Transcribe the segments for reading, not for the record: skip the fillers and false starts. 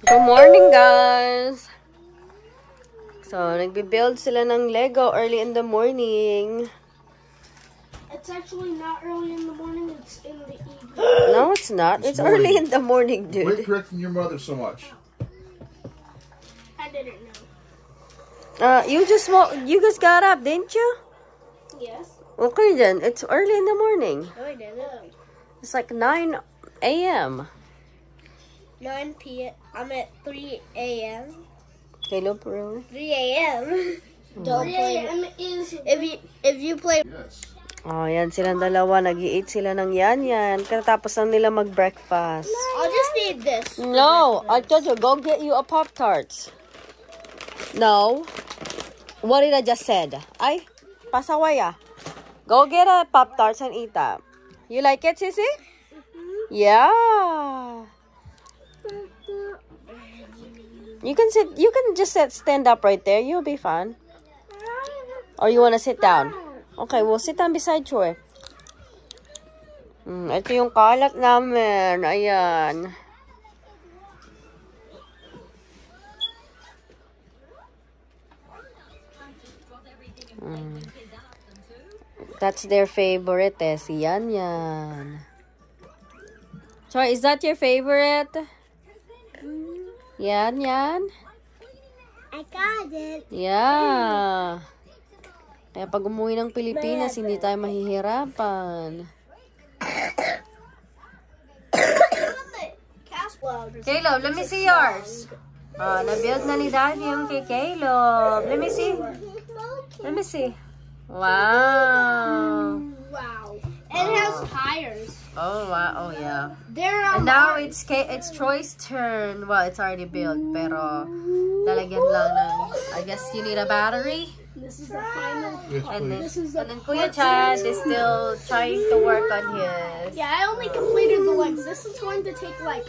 Good morning, guys! So, nagbe-build sila ng Lego early in the morning. It's actually not early in the morning, it's in the evening. No, it's not. It's early in the morning, dude. Quit correcting your mother so much. I didn't know. You just got up, didn't you? Yes. Okay then, it's early in the morning. No, I didn't. It's like 9 a.m. 9 p.m. I'm at 3 a.m. Caleb, really? 3 a.m. Don't play. 3 a.m. is if you play. Yes. Oh, yan silang dalawa. Nag-i-eat sila ng yan. Katapos lang nila mag-breakfast. I'll just need this. No, I told you, go get you a Pop-Tarts. No. What did I just said? Ay, pasawaya. Go get a Pop-Tarts and eat that. You like it, Sissy? Yeah. You can just stand up right there. You'll be fine. Or you want to sit down? Okay, we'll sit down beside Troy. Ito yung kalat namin. Ayan. That's their favorite, eh. Si Yan. Troy, is that your favorite? Yan. I got it. Yeah. Kaya pag umuwi ng Pilipinas, hindi tayo mahihirapan. Caleb, let me see yours. Na-build na ni Daddy yung kay Caleb. Let me see. Wow. Wow. And it has tires. Oh, wow. Oh, yeah. And now it's Troy's turn. Well, it's already built, pero lalagyan lang ng, I guess you need a battery. This is the final. And then Kuya Chad is still trying to work on his. Yeah, I only completed the legs. This is going to take like.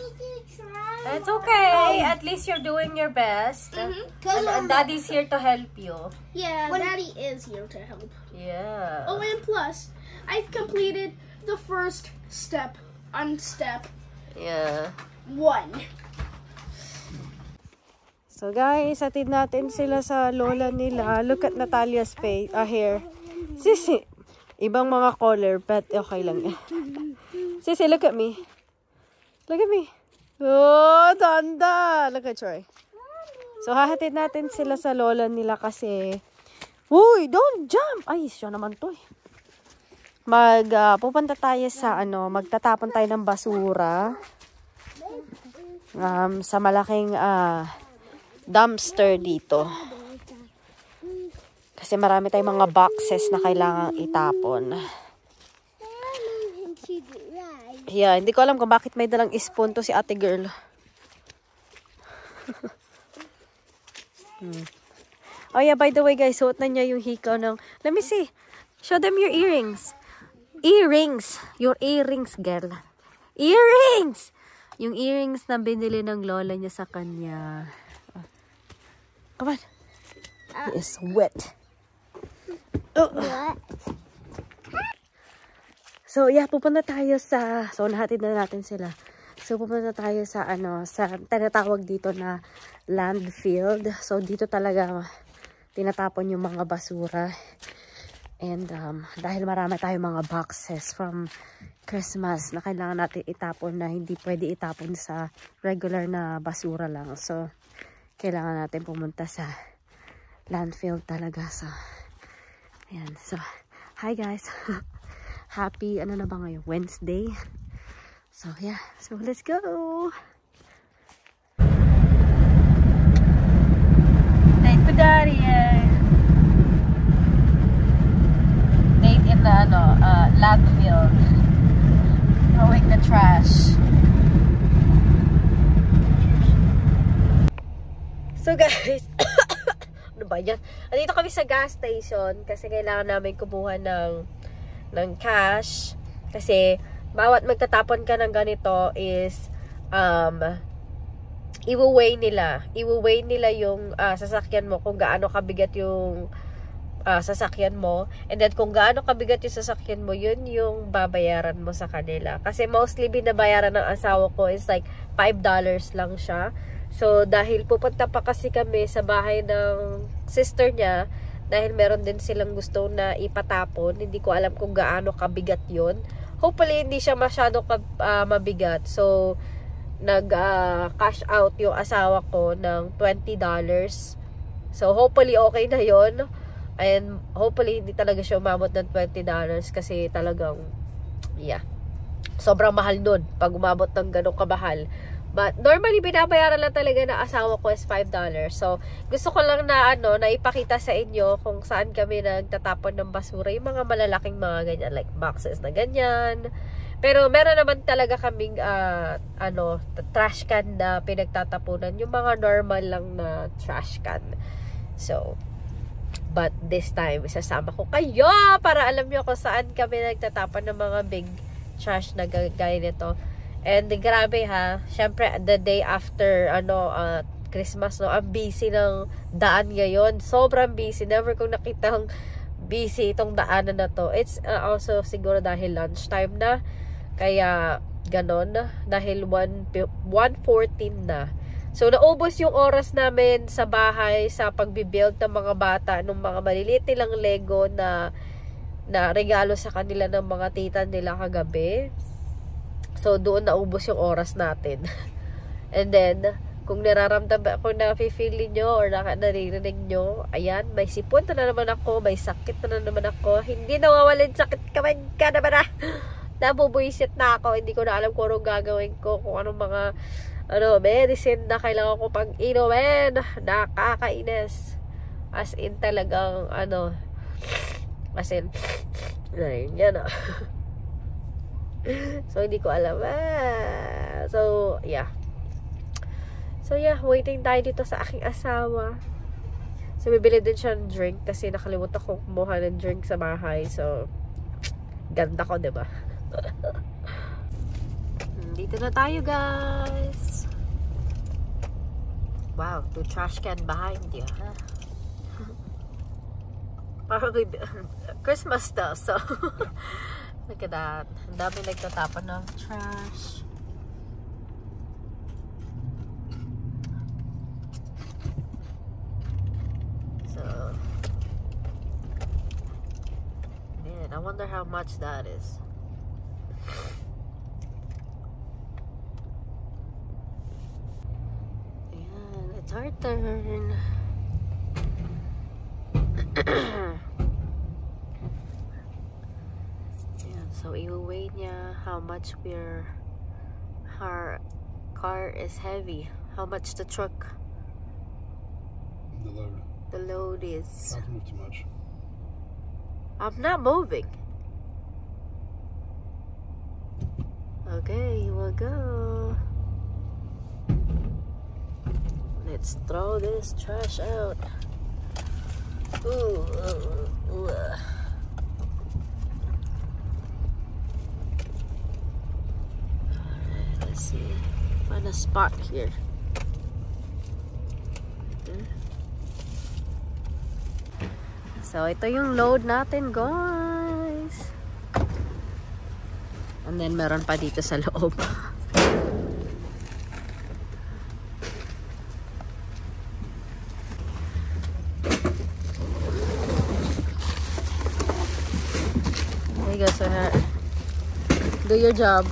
It's okay. At least you're doing your best. And Daddy's here to help you. Yeah, Daddy is here to help. Yeah. Oh, and plus, I've completed the first step on step. Yeah. 1. So guys, atid natin sila sa lola nila. Look at Natalia's face, hair. Sisi, ibang mga color, but okay lang. Sisi, look at me. Look at me. Oh, tanda. Look at Troy. So hahatid natin sila sa lola nila kasi, uy, don't jump. Ay, siya naman to eh. Pupunta tayo sa magtatapon tayo ng basura. Sa malaking dumpster dito. Kasi marami tayong mga boxes na kailangang itapon. Yeah, hindi ko alam kung bakit may dalang spoon to si ate girl. Oh yeah, by the way guys, suot na niya yung hikaw ng, let me see. Show them your earrings. Earrings. Your earrings, girl. Earrings! Yung earrings na binili ng lola niya sa kanya. Come on. He is wet. So, yeah, pupunta tayo sa, so nahatid na natin sila. So, pupunta tayo sa, sa tinatawag dito na landfill. So, dito talaga tinatapon yung mga basura. And, dahil marami tayong mga boxes from Christmas na kailangan natin itapon na hindi pwede itapon sa regular na basura lang. So, kailangan natin pumunta sa landfill talaga. So, ayan. So, hi guys. Happy, na ba ngayon? Wednesday. So, yeah. So, let's go. Date with Daddy. Date in the, landfill. Throwing the trash. So guys, ano ba yan? Andito kami sa gas station kasi kailangan namin kumuha ng cash. Kasi bawat magtatapon ka ng ganito is i-weigh nila yung sasakyan mo kung gaano kabigat yung sasakyan mo. And then kung gaano kabigat yung sasakyan mo, yun yung babayaran mo sa kanila. Kasi mostly binabayaran ng asawa ko is like $5 lang siya. So, dahil pupunta pa kasi kami sa bahay ng sister niya, dahil meron din silang gusto na ipatapon. Hindi ko alam kung gaano kabigat yun. Hopefully, hindi siya masyado mabigat. So, nag-cash out yung asawa ko ng $20. So, hopefully, okay na yon. And, hopefully, hindi talaga siya umabot ng $20 kasi talagang, yeah, sobrang mahal nun pag umabot ng ganong kamahal. But normally, binabayaran lang talaga na asawa ko is $5. So, gusto ko lang na, na ipakita sa inyo kung saan kami nagtatapon ng basura. Yung mga malalaking mga ganyan, like boxes na ganyan. Pero, meron naman talaga kaming, trash can na pinagtatapunan. Yung mga normal lang na trash can. So, but this time, isasama ko kayo para alam nyo kung saan kami nagtatapon ng mga big trash na gaya nito. And grabe ha, syempre the day after Christmas, no, ang busy ng daan ngayon. Sobrang busy. Never kong nakitang busy itong daanan na to. It's also siguro dahil lunchtime na. Kaya ganon, dahil 1:14 na. So naubos yung oras namin sa bahay sa pagbibuild ng mga bata ng mga maliliit nilang Lego na regalo sa kanila ng mga tita nila kagabi. So, doon naubos yung oras natin. And then, kung nararamdaman, kung na-feel nyo or naririnig nyo, ayan, may sipon na naman ako, may sakit na naman ako. Hindi nawawalin sakit ka naman na. Nabubuisit na ako. Hindi ko na alam kung anong gagawin ko, kung anong mga medicine na kailangan ko pang inumin. Nakakainis. As in talagang, as in, yan na. So, hindi ko alam. So, yeah. So, yeah. Waiting tayo dito sa aking asawa. So, bibili din siya ng drink kasi nakalimutan kong kumuha ng drink sa bahay. So, ganda ko, diba? Dito na tayo, guys. Wow, 2 trash can behind you, huh? Probably Christmas stuff, so look at that. Ang dami nagtatapon ng trash. So, man, I wonder how much that is. Ayan, it's our turn. So, i-weigh niya how much our car is heavy. How much the truck? The load. The load is. Not move too much. I'm not moving. Okay, here we go. Let's throw this trash out. Ooh. Let's see. Find a spot here. So, ito yung load natin, guys. And then, meron pa dito sa loob. There you go, sweetheart. Do your job.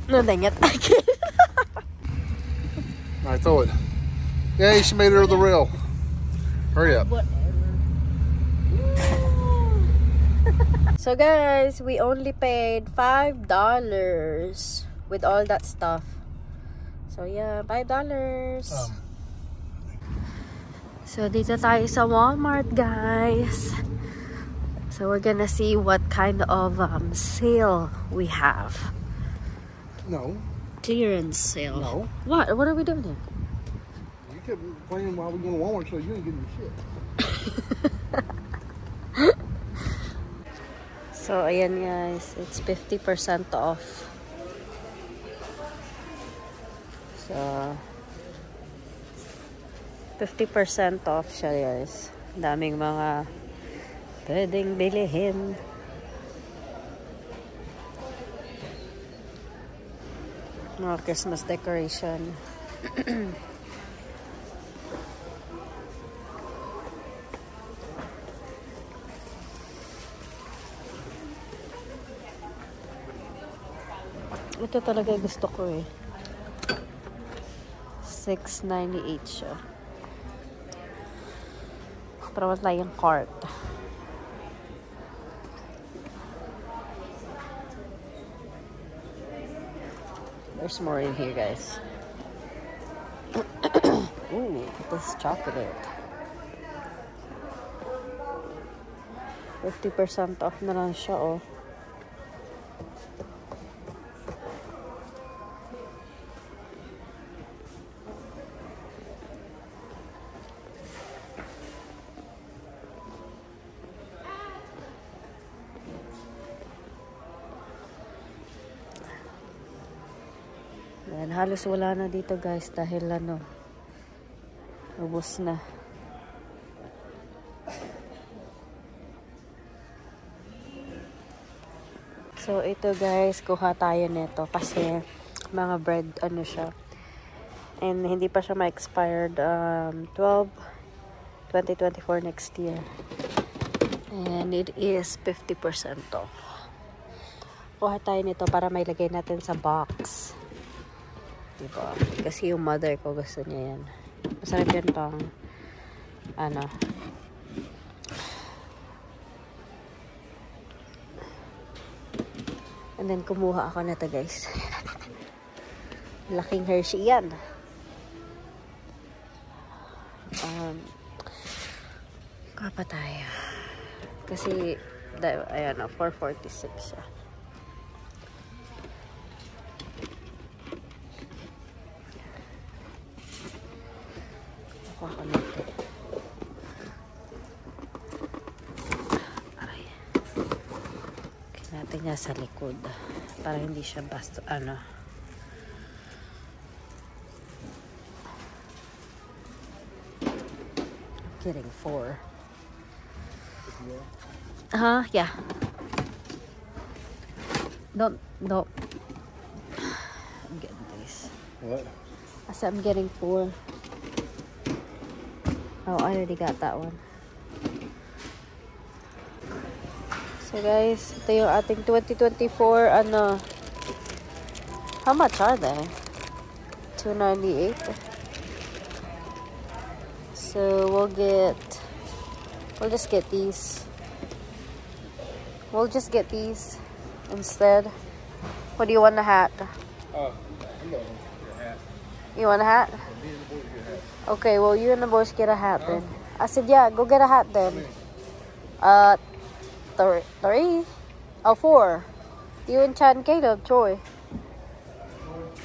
No, dang it. Alright, throw it. Yeah, she made it over the rail. Hurry up. So guys, we only paid $5 with all that stuff. So yeah, $5. So dito tayo sa Walmart, guys. So we're gonna see what kind of sale we have. No. Clearance sale. No. What? What are we doing here? You kept playing while we were going to Walmart, so you ain't getting your shit. So, ayan guys. It's 50% off. So, 50% off siya, guys. Daming mga pwedeng bilihin. Mga Christmas decoration. Ito talaga gusto ko eh. $6.98 siya. Pero wala yung cart. There's more in here, guys. Ooh, this chocolate. 50% off na lang siya, oh. Yan, halos wala na dito guys dahil ano, ubos na. So ito guys, kuha tayo nito kasi mga bread ano siya. And hindi pa siya ma-expired 2024 next year. And it is 50% off. Kuha tayo nito para may lagay natin sa box. Diba? Kasi yung mother ko gusto niya yan. Masarap yan pang ano. And then kumuha ako nito guys. Laking Hershey yan. Kuha pa tayo. Kasi ayan o, 446 siya. Kuha ko natin. Aray. Kaya natin niya sa likod. Para hindi siya basta, ano. I'm getting 4. Yeah. Don't. I'm getting this. What? I said I'm getting 4. Oh, I already got that one. So guys, ito yung ating 2024, ano, how much are they? $2.98. So we'll just get these. We'll just get these instead. What do you want, a hat? I'm going to get a hat. You want a hat? Me and the boys get a hat. Okay, well, you and the boys get a hat then. I said, yeah, go get a hat then. 3. Oh, 4. You and Chad and Caleb, Troy.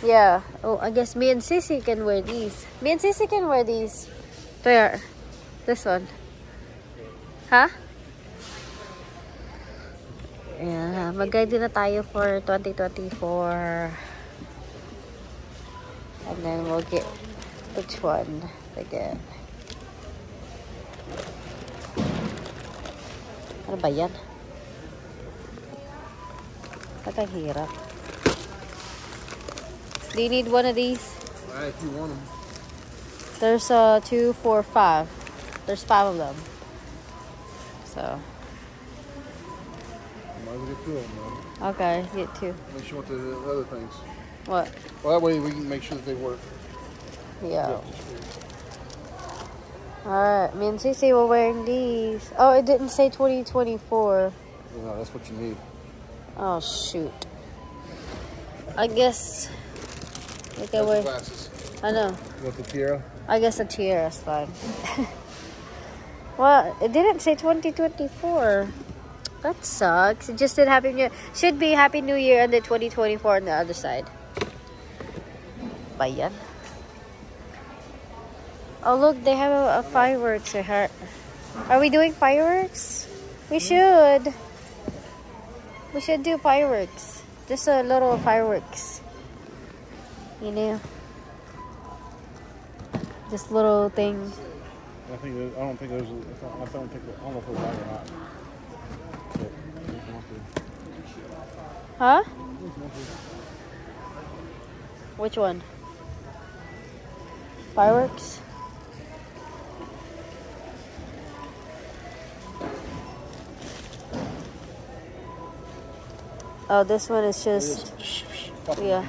Yeah. Oh, I guess me and Sissy can wear these. Me and Sissy can wear these. Where? This one. Huh? Yeah, mag-guide na tayo for 2024. And then we'll get which one again. Ano ba yan? Ba't ang hirap? Do you need one of these? If you want them. There's 2, 4, 5. There's 5 of them. So. Might as well get 2 of them, man. Okay, get 2. Unless you want the other things. What? Well, that way we can make sure that they work. Yeah. Alright, me and Cece were wearing these. Oh, it didn't say 2024. Yeah, that's what you need. Oh, shoot. I guess we can That's wear. the glasses. I know. You want the tiara? I guess a tiara is fine. Well, it didn't say 2024. That sucks. It just said Happy New Year. Should be Happy New Year and then 2024 on the other side. Bayan. Oh, look, they have a fireworks. Are we doing fireworks? We should. We should do fireworks. Just a little fireworks. You know? Just little thing. I don't know if it was light or not. Huh? Which one? Fireworks? Oh, this one is just, yeah.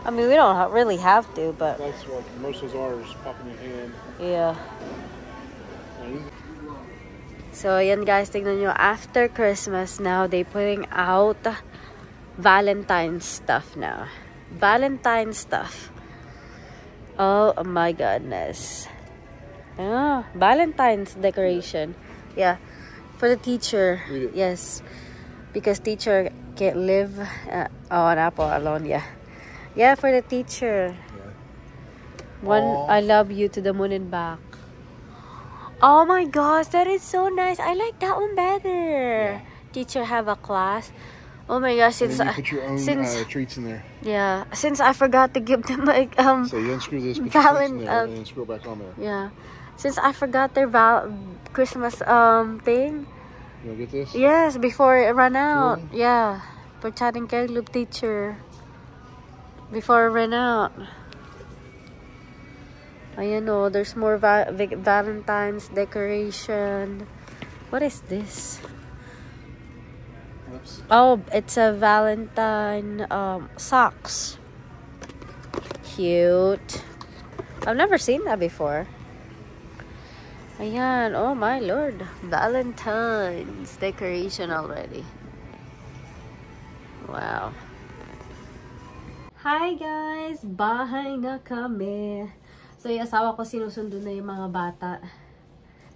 I mean, we don't really have to, but That's what most of ours pop in your hand. yeah. So, ayan guys, tignan nyo. After Christmas now, they putting out Valentine's stuff now. Valentine's stuff. Oh my goodness. Ah, Valentine's decoration. Yeah. For the teacher. Yes. Because teacher can't live on Apple alone. Yeah. Yeah, for the teacher. Yeah. One, Aww. I love you to the moon and back. Oh my gosh, that is so nice. I like that one better. Yeah. Teacher have a class. Oh my gosh, since you put your own treats in there. Yeah, since I forgot to give them like So you unscrew this, put your treats in there, and then screw it back on there. Yeah, since I forgot their Christmas thing. You wanna get this? Yes, before it ran out. Really? Yeah, for chatting Loop teacher. Before it ran out. Ayan o, there's more Valentine's decoration. What is this? Oops. Oh, it's a Valentine socks. Cute. I've never seen that before. Ayan, oh my lord. Valentine's decoration already. Wow. Hi guys! Bahay na kami. So, yung asawa ko sinusundo na yung mga bata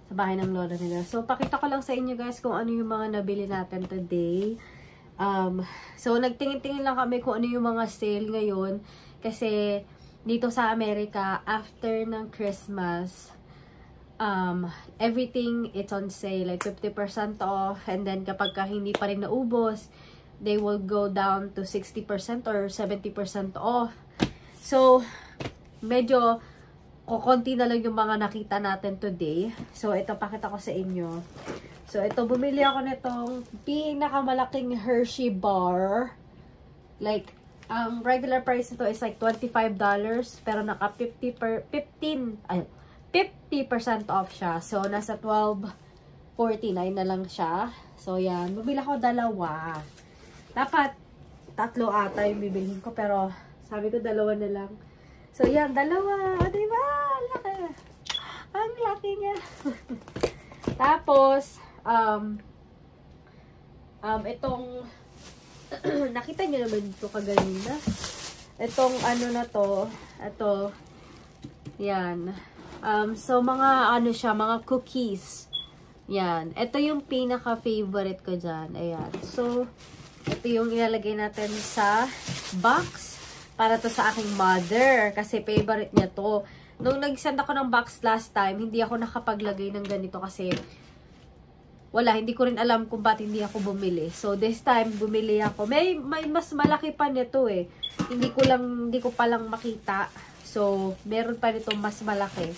sa bahay ng lola nila. So, pakita ko lang sa inyo guys kung ano yung mga nabili natin today. So, nagtingin-tingin lang kami kung ano yung mga sale ngayon. Kasi, dito sa Amerika, after ng Christmas, everything it's on sale. Like, 50% off. And then, kapag hindi pa rin naubos, they will go down to 60% or 70% off. So, medyo kukunti na lang yung mga nakita natin today. So, ito, pakita ko sa inyo. So, ito, bumili ako nitong pinakamalaking Hershey bar. Like, ang regular price nito is like $25. Pero naka 50% off siya. So, nasa $12.49 na lang siya. So, yan. Bumili ako dalawa. Dapat, 3 ata yung bibilhin ko. Pero, sabi ko 2 na lang. So, yan, 2. Diba? Laki. Ang laki niya. Tapos, itong, nakita niyo naman ito kaganina. Itong, ano na to, ito, yan. So, mga, ano siya, mga cookies. Yan. Ito yung pinaka-favorite ko dyan. Ayan. So, ito yung ilalagay natin sa box. Para to sa aking mother. Kasi favorite niya to. Nung nag-send ako ng box last time, hindi ako nakapaglagay ng ganito kasi wala, hindi ko rin alam kung ba't hindi ako bumili. So, this time, bumili ako. May mas malaki pa nito eh. Hindi ko pa lang makita. So, meron pa nito mas malaki.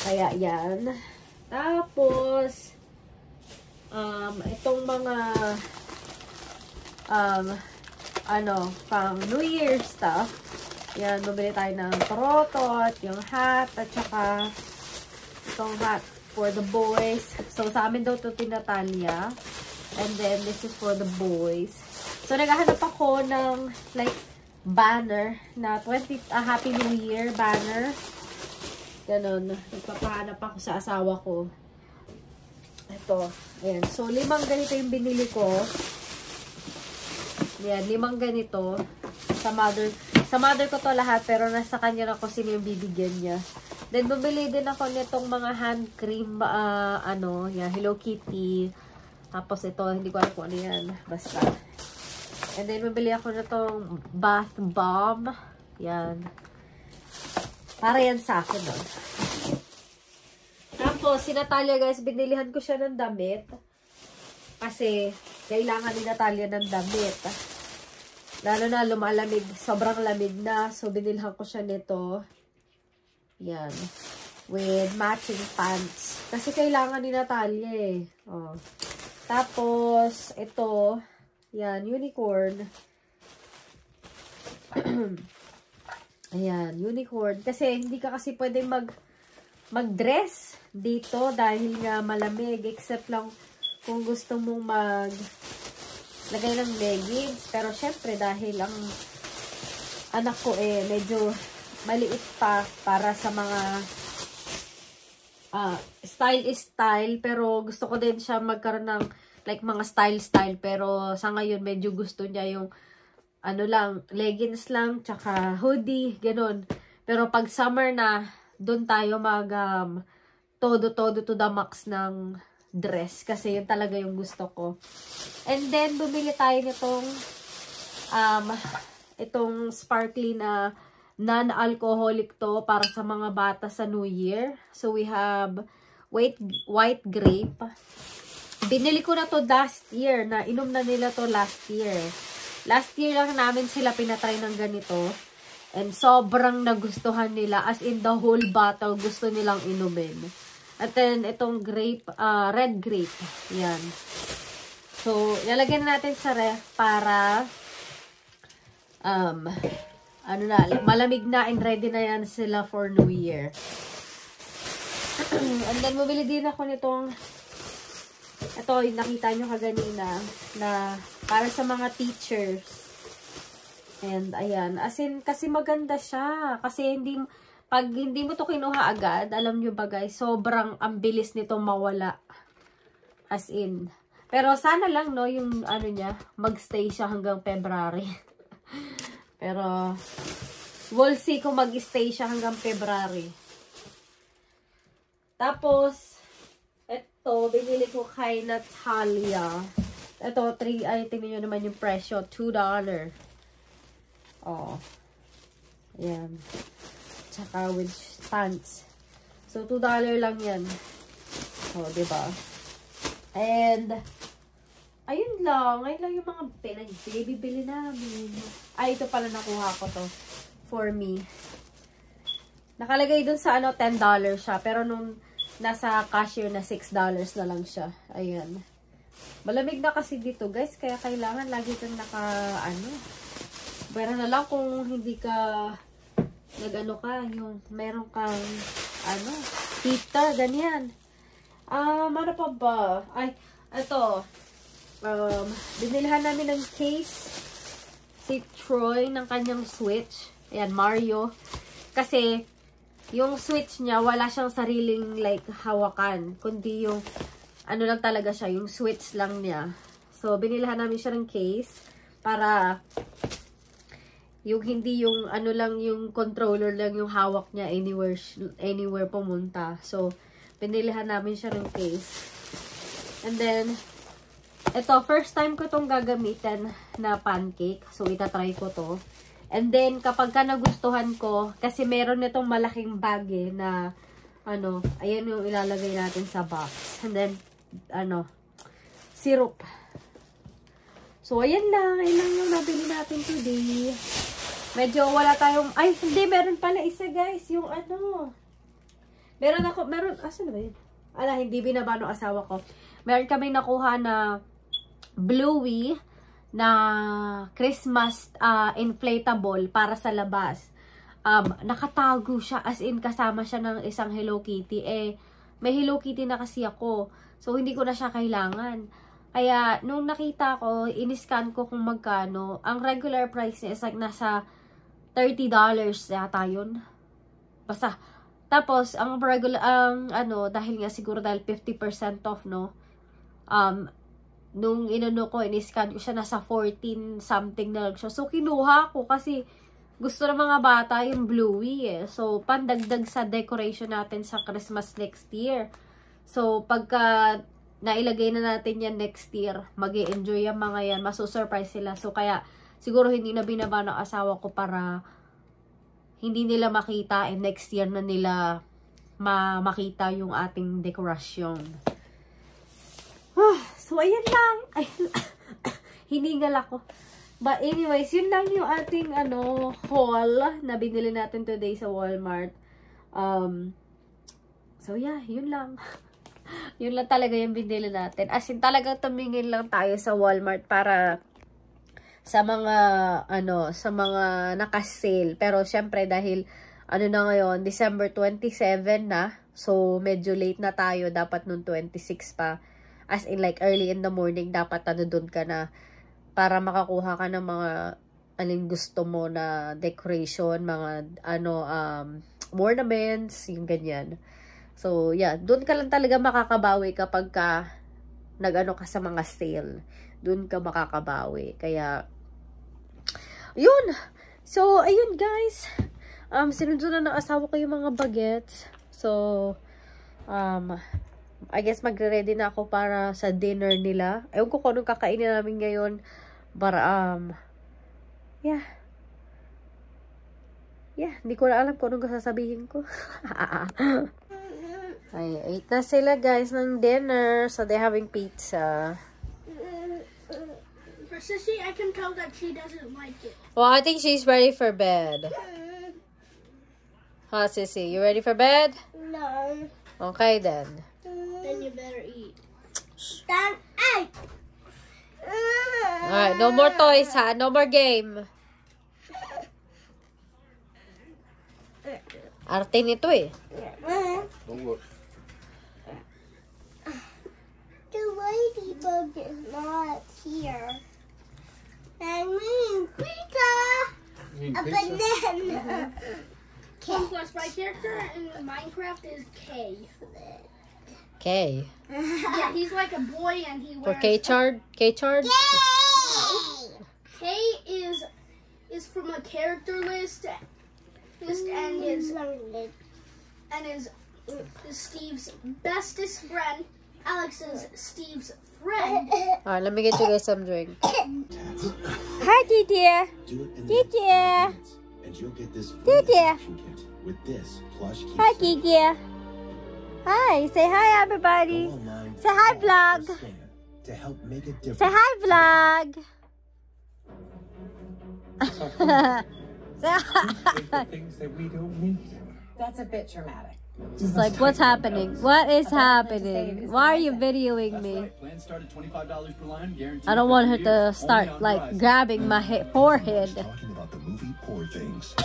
Kaya, yan. Tapos, itong mga pang New Year stuff. Yan, bumili tayo ng trotot, yung hat, at saka itong hat for the boys. So, sa amin daw ito tinatanya. And then, this is for the boys. So, naghahanap ako ng, like, banner na Happy New Year banner. Ganon. Nagpapahanap ako sa asawa ko. Ito. Ayan. So, 5 ganito yung binili ko. Yan, 5 ganito. Sa mother ko to lahat, pero nasa kanya na kung sino yung bibigyan niya. Then, bumili din ako nitong mga hand cream, yan, Hello Kitty. Tapos ito, hindi ko alam kung ano yan. Basta. And then, bumili ako nitong bath bomb. Yan. Para yan sa akin, no? Tapos, si Natalia, guys, binilihan ko siya ng damit. Kasi, kailangan ni Natalia ng damit. Lalo na lumalamig. Sobrang lamig na. So, binilhan ko siya nito. Yan. With matching pants. Kasi kailangan ni Natalia eh. Oh. Tapos, ito. Yan, unicorn. Ayan, unicorn. Kasi hindi ka kasi pwedeng mag-dress dito dahil nga malamig. Except lang kung gusto mong lagay ng leggings. Pero syempre dahil ang anak ko medyo maliit pa para sa mga style is style. Pero gusto ko din siya magkaroon ng like mga style. Pero sa ngayon medyo gusto niya yung ano lang, leggings lang, tsaka hoodie, ganun. Pero pag summer na, doon tayo todo to the max ng dress. Kasi yun talaga yung gusto ko. And then, bumili tayo nitong itong sparkly na non-alcoholic to para sa mga bata sa New Year. So, we have white grape. Binili ko na to last year. Inom na nila to last year. Last year lang namin sila pinatry ng ganito. And sobrang nagustuhan nila. As in the whole bottle gusto nilang inumin. At then itong grape, red grape. Yan. So, lalagyan natin sa ref para malamig na and ready na yan sila for New Year. And then, bumili din ako nitong ito, nakita nyo kaganina na para sa mga teachers. And, ayan. As in, kasi maganda siya. Kasi pag hindi mo to kinuha agad, alam nyo ba guys, sobrang ang bilis nito mawala. As in. Pero sana lang, no, yung ano niya, magstay siya hanggang February. Pero, we'll see kung mag-stay siya hanggang February. Tapos, ito, binili ko kay Natalia. Ito, tingnan nyo naman yung presyo. $2. Oh. Ayan. Tsaka with pants. So, $2 lang yan. Oh, diba? And, ayun lang. Ayun lang yung mga bibili namin. Ay, ito pala nakuha ko to. For me. Nakalagay dun sa $10 siya. Pero nung nasa cashier na $6 na lang siya. Ayan. Malamig na kasi dito, guys. Kaya kailangan lagi kang pero na lang kung hindi ka yung meron kang heater, ganyan. Ano pa ba? Ay, ito. Binilhan namin ng case si Troy ng kanyang Switch. Ayan, Mario. Kasi yung Switch niya, wala siyang sariling like hawakan. Kundi yung lang talaga siya, yung Switch lang niya. So, binilhan namin siya ng case para yung hindi yung lang yung controller lang yung hawak niya anywhere pumunta. So, binilhan namin siya ng case. And then, ito, first time ko itong gagamitin na pancake. So, itatry ko to. And then, kapag ka nagustuhan ko, kasi meron nitong malaking bag na, ayan yung ilalagay natin sa box. And then, syrup. So, ayan lang. Ayan lang yung nabili natin today. Medyo wala tayong, ay, hindi, meron pala isa, guys. Yung asan na ba yun? Hindi binaba ng asawa ko. Meron kami nakuha na Bluey na Christmas inflatable para sa labas. Nakatago siya, as in kasama siya ng isang Hello Kitty. May Hello Kitty na kasi ako. So, hindi ko na siya kailangan. Kaya, nung nakita ko, in-scan ko kung magkano. Ang regular price niya is like nasa $30 yata yun. Basta. Tapos, ang regular, dahil nga siguro dahil 50% off, no? Nung ko, in-scan ko siya, nasa 14 something na lang siya. So, kinuha ko kasi gusto ng mga bata yung Bluey So, pandagdag sa decoration natin sa Christmas next year. So, pagka nailagay na natin yan next year, mag-i-enjoy yung mga yan, masusurprise sila. So, kaya, siguro hindi na binaba ng asawa ko para hindi nila makita and next year na nila makita yung ating dekorasyon. So, ayan lang. Hiningal ako. But anyways, yun lang yung ating haul na binili natin today sa Walmart. So, yeah, yun lang. Yun lang talaga yung binili natin. As in, talagang tumingin lang tayo sa Walmart para sa mga sa mga naka-sale. Pero syempre dahil na ngayon, December 27 na. So medyo late na tayo, dapat noon 26 pa. As in like early in the morning dapat doon ka na para makakuha ka ng mga aling gusto mo na decoration, mga ornaments, yung ganyan. So yeah, doon ka lang talaga makakabawi kapag ka ka sa mga sale. Doon ka makakabawi. Kaya yun. So ayun guys. Sinunod na ng asawa ko yung mga bagets. So I guess magre-ready na ako para sa dinner nila. Ewan ko kung anong kakainin namin ngayon. But yeah. Yeah, hindi ko na alam kung anong sasabihin ko. Ay, ate na sila guys ng dinner. So they're having pizza. For Sissy, I can tell that she doesn't like it. Well, I think she's ready for bed. Huh, Sissy? You ready for bed? No. Okay, then. Then you better eat. Then eat. Alright, no more toys, ha? No more game. Arte nito eh. Don't look. The ladybug is not here. I mean pizza. You need A pizza? banana. Plus, my character in Minecraft is K. Okay. Yeah, he's like a boy and he For wears... K-Chard? K-Chard? K is from a character list and is Steve's bestest friend. Alex is Steve's friend. Alright, let me get you guys some drink. Hi, Titi. Titi. And you'll get this Titi. action kit with this plush key. Hi, Kiki. Hi. Say hi, everybody. Go online Say hi, or vlog. scan to help make a difference. Say hi, vlog. Say hi. Things that we don't need. That's a bit dramatic. Just like, what's happening? What is happening? Why are you videoing me? Plan started $25 per line, guaranteed. I don't want her to start like grabbing my forehead. Talking about the movie Poor Things.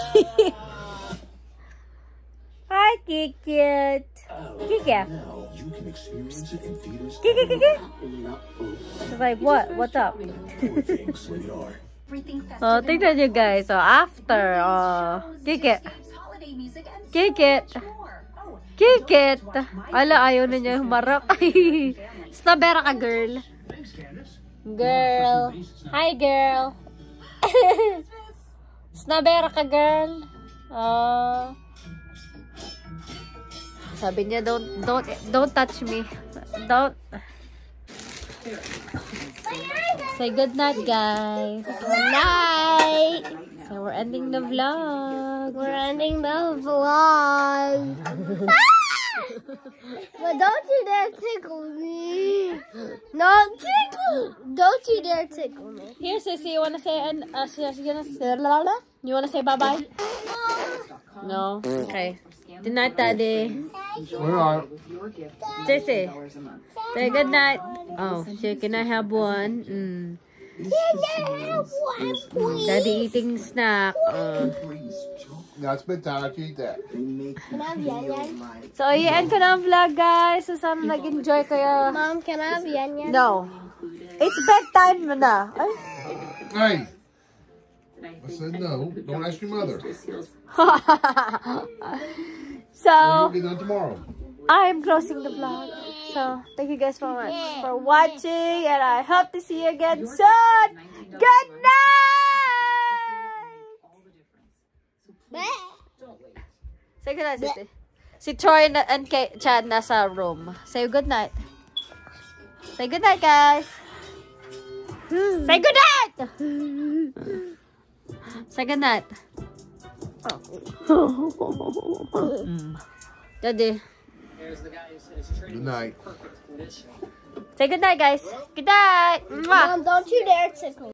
Hi, Kiki. Kiki. Now you can experience it in theaters. Kiki. She's like, what? What's up? Poor Things, rated R. Oh, tingnan nyo guys. So, after, Kiki. Kikit! Ala, ayaw na niya humarap. Snabera ka, girl. Girl. Hi, girl. Snabera ka, girl. Sabi niya, don't touch me. Don't. Say good night, guys. Good night. So we're ending the vlog. We're ending the vlog. But don't you dare tickle me. No, tickle. Don't you dare tickle me. Here, Sissy, you wanna say you wanna say bye-bye? No? Okay. Good night, Daddy. We're on. Sissy, say good night. Oh, shit, can I have one? Daddy eating snack. That's bedtime. Eat that. So, i-end ko na ang vlog, guys. So, sana nag-enjoy kayo. Mom, can I have yan? No. It's bedtime na. Ay. Hey. I said no. Don't ask your mother. So, It'll be done tomorrow. I'm closing the vlog. So, thank you guys so much for watching. And I hope to see you again soon. Good night! Say good night, Sissy. Si Troy and Chad nasa room. Say good night. Say good night, guys. Say good night! Say good night. Daddy. Good night. Say good night, guys. Good night. Mwah. Mom, don't you dare tickle me.